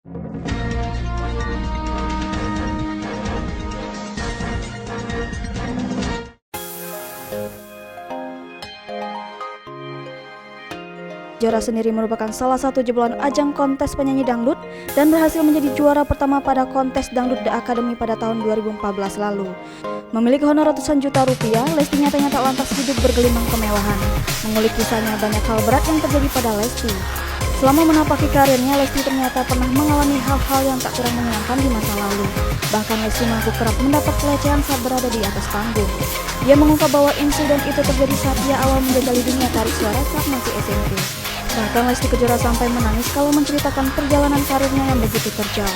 Kejora sendiri merupakan salah satu jebolan ajang kontes penyanyi dangdut dan berhasil menjadi juara pertama pada kontes Dangdut The Academy pada tahun 2014 lalu. Memiliki honor ratusan juta rupiah, Lesti nyatanya tak lantas hidup bergelimang kemewahan. Mengulik kisahnya, banyak hal berat yang terjadi pada Lesti. Selama menapaki karirnya, Lesti ternyata pernah mengalami hal-hal yang tak kurang menyenangkan di masa lalu. Bahkan Lesti mengaku kerap mendapat pelecehan saat berada di atas panggung. Ia mengungkap bahwa insiden itu terjadi saat ia awal menjajali dunia tarik suara saat masih SMP. Bahkan Lesti Kejora sampai menangis kalau menceritakan perjalanan karirnya yang begitu terjal.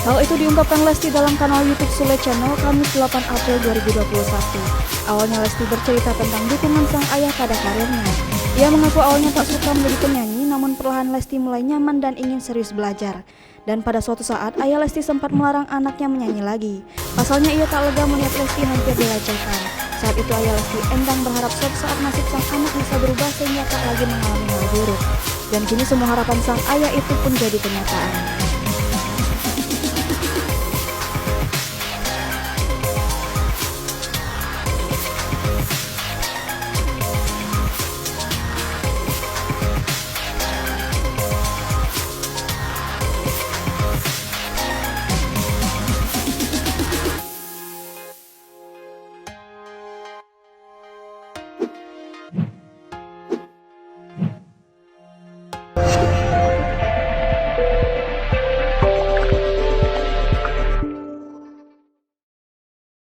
Hal itu diungkapkan Lesti dalam kanal YouTube Sule Channel Kamis 8 April 2021. Awalnya Lesti bercerita tentang dukungan sang ayah pada karirnya. Ia mengaku awalnya tak suka menjadi penyanyi, namun perlahan Lesti mulai nyaman dan ingin serius belajar. Dan pada suatu saat, ayah Lesti sempat melarang anaknya menyanyi lagi. Pasalnya ia tak lega melihat Lesti hampir dilecehkan. Saat itu ayah Lesti enggan berharap suatu saat nasib sang anak bisa berubah sehingga tak lagi mengalami hal buruk. Dan kini semua harapan sang ayah itu pun jadi kenyataan.